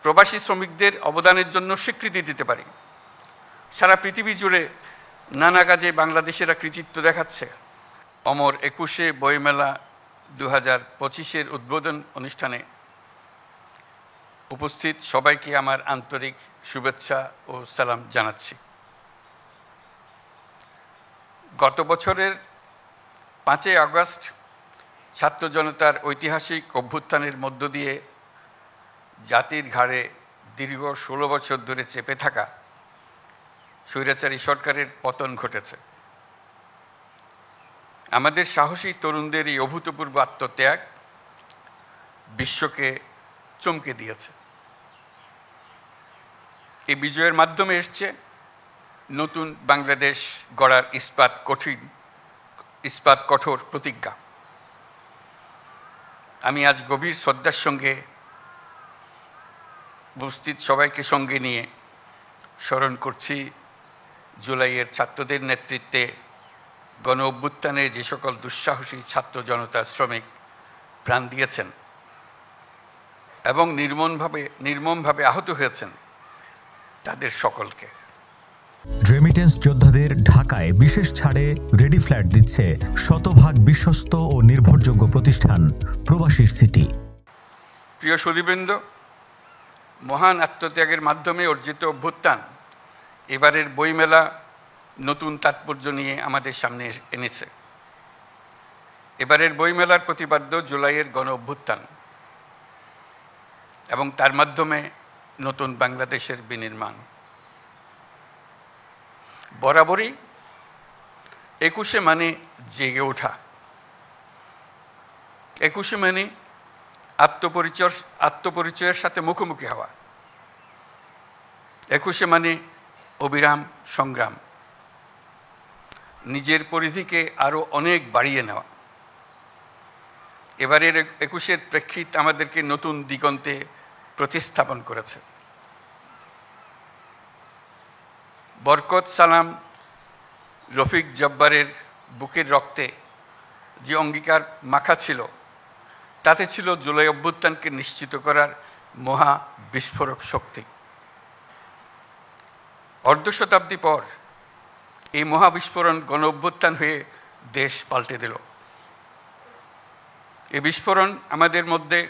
প্রবাসী শ্রমিকদের অবদানের জন্য স্বীকৃতি দিতে পারি। সারা পৃথিবী জুড়ে নানা কাজে বাংলাদেশিরা কৃতিত্ব দেখাচ্ছে। অমর ২১শে বইমেলা ২০২৫-এর উদ্বোধন অনুষ্ঠানে উপস্থিত সবাইকে আমার আন্তরিক শুভেচ্ছা ও সালাম জানাচ্ছি। গত বছরের ৫ই আগস্ট ছাত্র জনতার ঐতিহাসিক অভ্যুত্থানের মধ্য দিয়ে জাতির ঘাড়ে দীর্ঘ ১৬ বছর ধরে চেপে থাকা স্বৈরাচারী সরকারের পতন ঘটেছে। আমাদের সাহসী তরুণদের এই অভূতপূর্ব আত্মত্যাগ বিশ্বকে চমকে দিয়েছে। এই বিজয়ের মাধ্যমে এসছে নতুন বাংলাদেশ গড়ার ইস্পাত কঠোর প্রতিজ্ঞা। আমি আজ গভীর শ্রদ্ধার সঙ্গে উপস্থিত সবাইকে সঙ্গে নিয়ে স্মরণ করছি জুলাইয়ের ছাত্রদের নেতৃত্বে গণ অভ্যুত্থানে যে সকল দুঃসাহসী ছাত্র জনতা শ্রমিক প্রাণ দিয়েছেন এবং নির্মমভাবে আহত হয়েছেন তাদের সকলকে। রেমিটেন্স যোদ্ধাদের ঢাকায় বিশেষ ছাড়ে রেডি ফ্ল্যাট দিচ্ছে শতভাগ বিশ্বস্ত ও নির্ভরযোগ্য প্রতিষ্ঠান প্রবাসীর সিটি। প্রিয় সুধীবৃন্দ, মহান আত্মত্যাগের মাধ্যমে অর্জিত অভ্যুত্থান এবারের বইমেলা নতুন তাৎপর্য নিয়ে আমাদের সামনে এনেছে। এবারের বইমেলার প্রতিপাদ্য জুলাইয়ের গণ অভ্যুত্থান এবং তার মাধ্যমে নতুন বাংলাদেশের বিনির্মাণ। বরাবরই ২১শে মানে জেগে ওঠা, ২১শে মানে আত্মপরিচয়ের সাথে মুখোমুখি হওয়া, ২১শে মানে অবিরাম সংগ্রাম, নিজের পরিধিকে আরও অনেক বাড়িয়ে নেওয়া। এবারের ২১শের প্রেক্ষিত আমাদেরকে নতুন দিগন্তে প্রতিস্থাপন করেছে। বরকত সালাম রফিক জব্বারের বুকের রক্তে যে অঙ্গীকার মাখা ছিল তাতে ছিল জুলাই অভ্যুত্থানকে নিশ্চিত করার মহা বিস্ফোরক শক্তি। অর্ধ শতাব্দী পর এই মহাবিস্ফোরণ গণ অভ্যুত্থান হয়ে দেশ পাল্টে দিল। এই বিস্ফোরণ আমাদের মধ্যে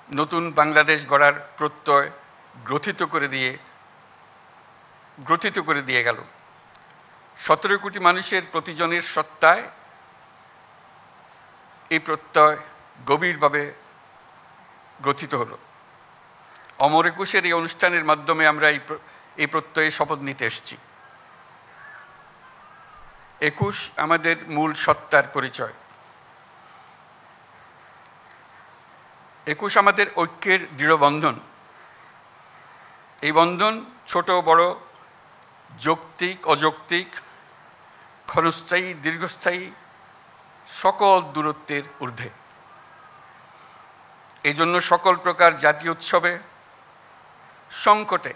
নতুন বাংলাদেশ গড়ার প্রত্যয় গ্রথিত করে দিয়ে গেল। ১৭ কোটি মানুষের প্রতিজনের সত্তায় এই প্রত্যয় গভীরভাবে গ্রথিত হলো। অমর ২১-এর এই অনুষ্ঠানের মাধ্যমে আমরা এই প্রত্যয়ে শপথ নিতে এসেছি। ২১ আমাদের মূল সত্তার পরিচয়। ২১ আমাদের ঐক্যের দৃঢ় বন্ধন। এই বন্ধন ছোট বড়, যৌক্তিক অযৌক্তিক, ক্ষণস্থায়ী দীর্ঘস্থায়ী সকল দূরত্বের ঊর্ধ্বে। এই জন্য সকল প্রকার জাতীয় উৎসবে, সংকটে,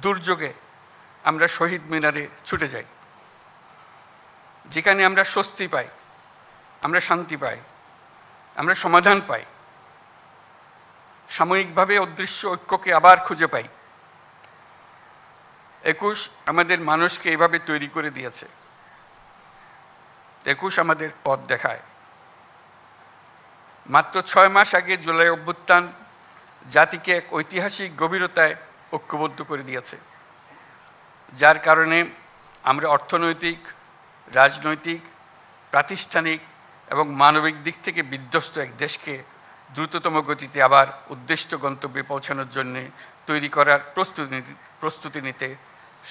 দুর্যোগে আমরা শহীদ মিনারে ছুটে যাই। যেখানে আমরা স্বস্তি পাই, আমরা শান্তি পাই, আমরা সমাধান পাই, সাময়িকভাবে অদৃশ্য ঐক্যকে আবার খুঁজে পাই। ২১ আমাদের মানুষকে এইভাবে তৈরি করে দিয়েছে। ২১ আমাদের পথ দেখায়। মাত্র ৬ মাস আগে জুলাই অভ্যুত্থান জাতিকে এক ঐতিহাসিক গভীরতায় ঐক্যবদ্ধ করে দিয়েছে, যার কারণে আমরা অর্থনৈতিক, রাজনৈতিক, প্রাতিষ্ঠানিক এবং মানবিক দিক থেকে বিধ্বস্ত এক দেশকে দ্রুততম গতিতে আবার উদ্দিষ্ট গন্তব্যে পৌঁছানোর জন্য তৈরি করার প্রস্তুতি নিতে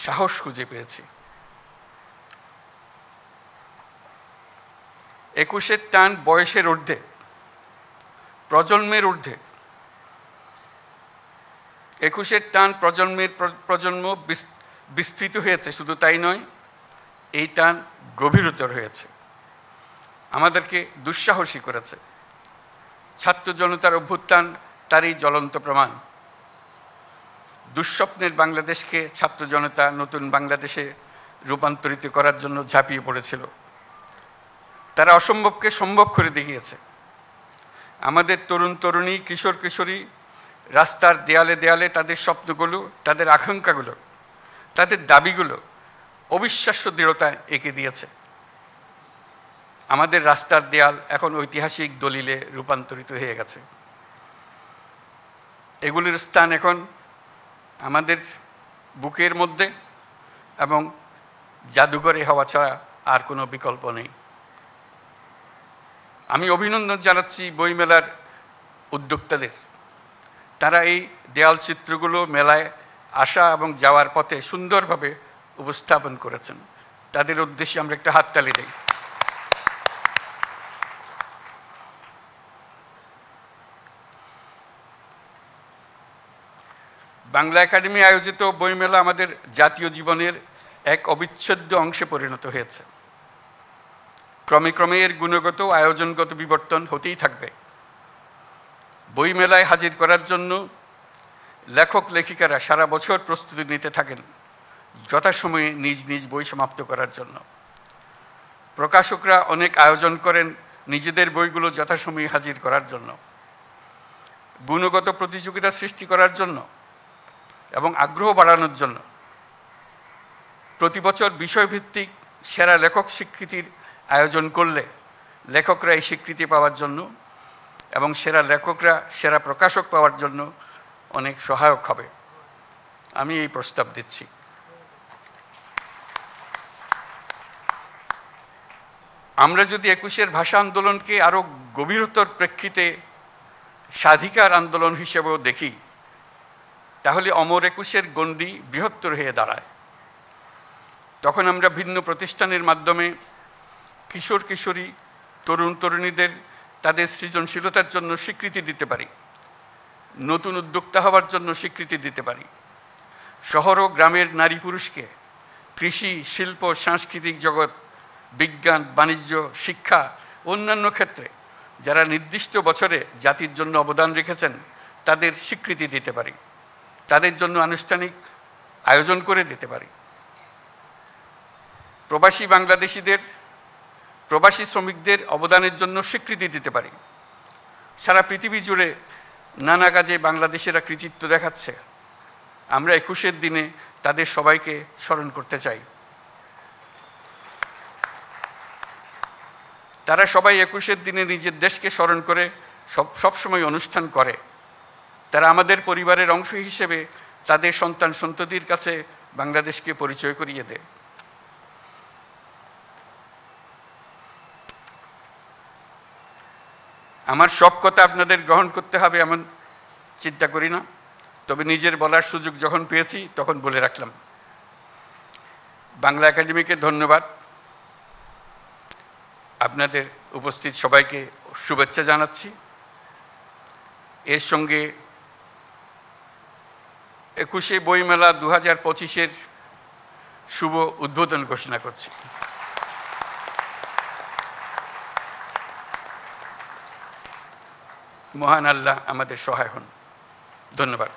সাহস খুঁজে পেয়েছি। ২১-এর টান বয়সের ঊর্ধ্বে, প্রজন্মের ঊর্ধ্বে। ২১-এর টান প্রজন্ম বিস্তৃত হয়েছে, শুধু তাই নয়, এই টান গভীরতর হয়েছে, আমাদেরকে দুঃসাহসী করেছে। ছাত্র জনতার অভ্যুত্থান তারই জ্বলন্ত প্রমাণ। দুঃস্বপ্নের বাংলাদেশকে ছাত্র জনতা নতুন বাংলাদেশে রূপান্তরিত করার জন্য ঝাঁপিয়ে পড়েছিল। তারা অসম্ভবকে সম্ভব করে দেখিয়েছে। আমাদের তরুণ তরুণী, কিশোর কিশোরী রাস্তার দেয়ালে দেয়ালে তাদের স্বপ্নগুলো, তাদের আকাঙ্ক্ষাগুলো, তাদের দাবিগুলো অবিশ্বাস্য দৃঢ়তায় এঁকে দিয়েছে। আমাদের রাস্তার দেয়াল এখন ঐতিহাসিক দলিলে রূপান্তরিত হয়ে গেছে। এগুলির স্থান এখন আমাদের বুকের মধ্যে এবং জাদুঘরে হওয়া ছাড়া আর কোনো বিকল্প নেই। আমি অভিনন্দন জানাচ্ছি বইমেলার উদ্যোক্তাদের। তারা এই দেয়াল চিত্রগুলো মেলায় আসা এবং যাওয়ার পথে সুন্দরভাবে উপস্থাপন করেছেন। তাদের উদ্দেশ্যে আমরা একটা হাততালি দিই। বাংলা একাডেমি আয়োজিত বইমেলা আমাদের জাতীয় জীবনের এক অবিচ্ছেদ্য অংশে পরিণত হয়েছে। ক্রমে ক্রমে এর গুণগত আয়োজনগত বিবর্তন হতেই থাকবে। বইমেলায় হাজির করার জন্য লেখক লেখিকারা সারা বছর প্রস্তুতি নিতে থাকেন যথাসময়ে নিজ নিজ বই সমাপ্ত করার জন্য। প্রকাশকরা অনেক আয়োজন করেন নিজেদের বইগুলো যথাসময়ে হাজির করার জন্য, গুণগত প্রতিযোগিতা সৃষ্টি করার জন্য এবং আগ্রহ বাড়ানোর জন্য। প্রতি বছর বিষয়ভিত্তিক সেরা লেখক স্বীকৃতির আয়োজন করলে লেখকরা এই স্বীকৃতি পাওয়ার জন্য এবং সেরা লেখকরা সেরা প্রকাশক পাওয়ার জন্য অনেক সহায়ক হবে। আমি এই প্রস্তাব দিচ্ছি। আমরা যদি ২১-এর ভাষা আন্দোলনকে আরও গভীরতর প্রেক্ষিতে স্বাধিকার আন্দোলন হিসেবেও দেখি, তাহলে অমর ২১-এর গণ্ডি বৃহত্তর হয়ে দাঁড়ায়। তখন আমরা ভিন্ন প্রতিষ্ঠানের মাধ্যমে কিশোর কিশোরী, তরুণ তরুণীদের তাদের সৃজনশীলতার জন্য স্বীকৃতি দিতে পারি, নতুন উদ্যোক্তা হওয়ার জন্য স্বীকৃতি দিতে পারি। শহর ও গ্রামের নারী পুরুষকে কৃষি, শিল্প, সাংস্কৃতিক জগৎ, বিজ্ঞান, বাণিজ্য, শিক্ষা, অন্যান্য ক্ষেত্রে যারা নির্দিষ্ট বছরে জাতির জন্য অবদান রেখেছেন তাদের স্বীকৃতি দিতে পারি, তাদের জন্য আনুষ্ঠানিক আয়োজন করে দিতে পারি। প্রবাসী বাংলাদেশিদের, প্রবাসী শ্রমিকদের অবদানের জন্য স্বীকৃতি দিতে পারি। সারা পৃথিবী জুড়ে নানা কাজে বাংলাদেশিরা কৃতিত্ব দেখাচ্ছে। আমরা ২১-এর দিনে তাদের সবাইকে স্মরণ করতে চাই। তারা সবাই ২১-এর দিনে নিজের দেশকে স্মরণ করে সবসময় অনুষ্ঠান করে। তারা আমাদের পরিবারের অংশ হিসেবে তাদের সন্তান সন্ততির কাছে বাংলাদেশকে পরিচয় করিয়ে দেয়। আমার সব কথা আপনাদের গ্রহণ করতে হবে এমন চিন্তা করি না, তবে নিজের বলার সুযোগ যখন পেয়েছি তখন বলে রাখলাম। বাংলা একাডেমিকে ধন্যবাদ। আপনাদের উপস্থিত সবাইকে শুভেচ্ছা জানাচ্ছি। এর সঙ্গে ২১শে বইমেলা ২০২৫-এর শুভ উদ্বোধন ঘোষণা করছি। মহান আল্লাহ আমাদের সহায় হন। ধন্যবাদ।